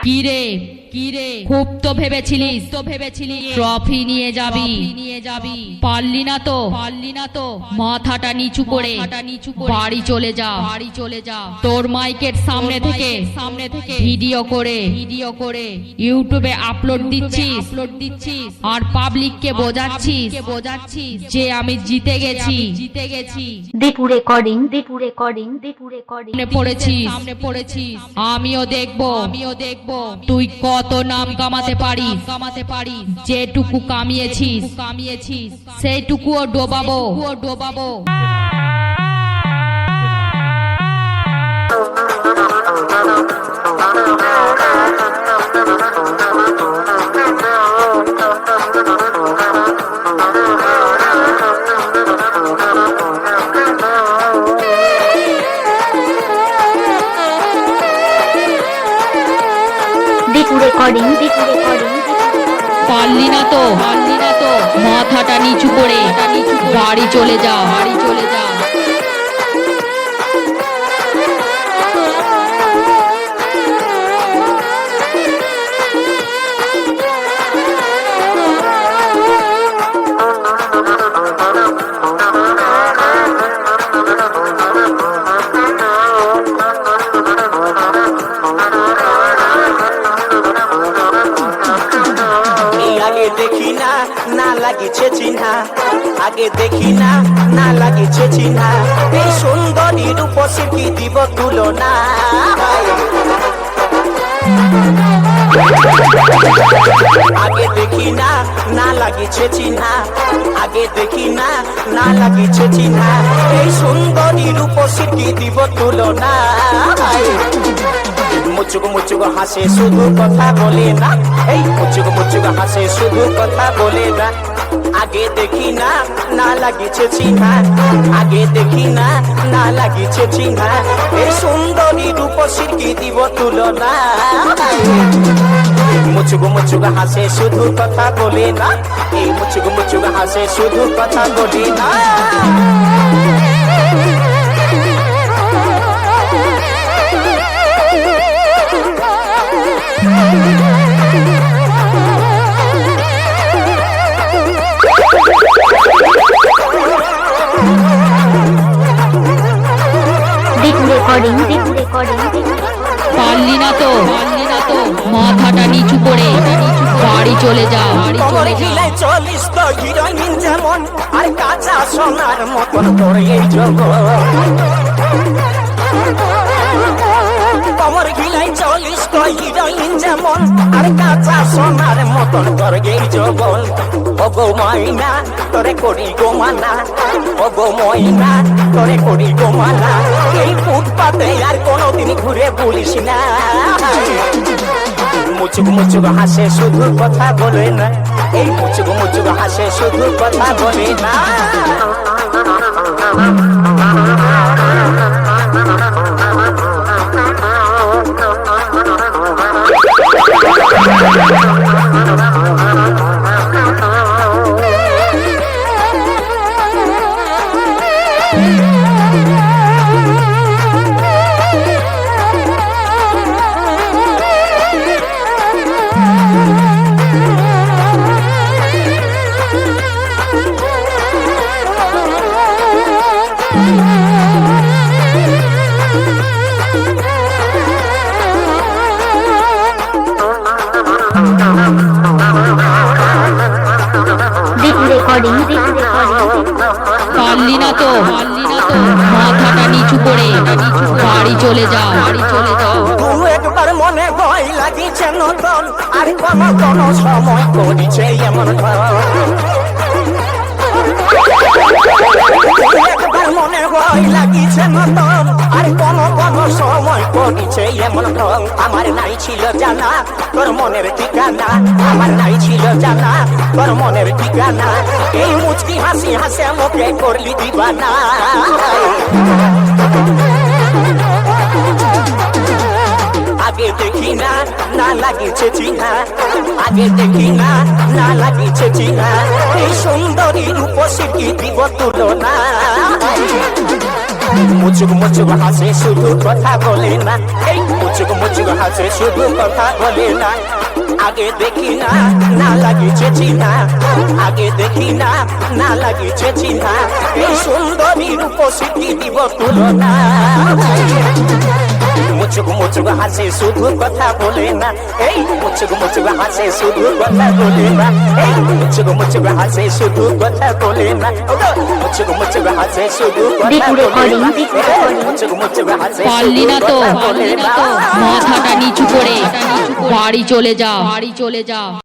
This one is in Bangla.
কিরে কিরে খুব তো ভেবেছিলিস ট্রফি নিয়ে যাবি পারলি না তো মাথাটা নিচু করে বাড়ি চলে যা তোর মাইকের সামনে থেকে ভিডিও করে ইউটিউবে আপলোড দিচ্ছিস আর পাবলিককে বোঝাচ্ছিস যে আমি জিতে গেছি দীপু রেকর্ডিং সামনে পড়েছিস আমিও দেখবো তুই কত নাম কামাতে পারিস যেটুকু কামিয়েছিস সেইটুকুও ডোবাবো পারলি না তো মাথাটা নিচু করে বাড়ি চলে যা আগে দেখি না লাগিছে চিহ্না এই সুন্দরী রূপসী কি দিব তুলনা আগে দেখি না লাগিছে চিহ্না লাগিছে চিহ্না এই সুন্দরী রূপসী কি দিব তুলনা মুচুক হাসে শুধু কথা বলে না এই মুচুক হাসে শুধু কথা বলে না আগে দেখি না লাগিছে চিহ্না লাগিছে চিহ্না এই সুন্দরী রূপসী কি দিব তুলনা মুচুক হাসে শুধু কথা বলে না এই মুচুক হাসে শুধু কথা বলে না পারলি না তো মাথাটা নিচু করে বাড়ি চলে যা চলিস তো হিরোইন যেমন আর কাঁচা সোনার মতন তোর এই জগৎ কমর গিলাই চলিস তো হিরোইন যেমন আর কাঁচা সোনার মতন তোর এই জগৎ ওগো ময়না তোরে করি গো মানা ওগো ময়না তোরে করি গো মানা এই ফুটপাতে আর কোনোদিন ঘুরে বলিস না মুচুক হাসে শুধু কথা বলে না এই মুচুক হাসে শুধু কথা বলে না পারলি না তো মাথাটা নিচু করে বাড়ি চলে যা একবার মনে ভয় লাগিছে নতুন আর কোন সময় করিছে এমন একবার মনে ভয় লাগিছে নতুন আর কোন সময় করিছে এমন আমার নাই ছিল জানা তোর মনের ঠিকানা আমার নাই ছিল জানা তোর মনের ঠিকানা এই মুচকি হাসি হাসে মুখে করলি দিবানা আগে দেখি না লাগিছে চিহ্না লাগিছে চিহ্না এই সুন্দরী রূপসী কি দিব তুলনা মুচুক মুচুক হাসে শুধু কথা বলে না এই মুচুক মুচুক হাসে শুধু কথা বলে না আগে দেখি না না লাগিছে চিনা আগে দেখি না না লাগিছে চিনা এই সুন্দরী রূপসী দিব তুলনা মুচুক মুচুক হাসে শুধু কথা বলে না এই মুচুক মুচুক হাসে শুধু কথা বলে না এই মুচুক মুচুক হাসে শুধু কথা বলে না মুচুক মুচুক হাসে শুধু কথা বলে না মুচুক মুচুক হাসে পারলি না তো মাথাটা নিচু করে বাড়ি চলে যাও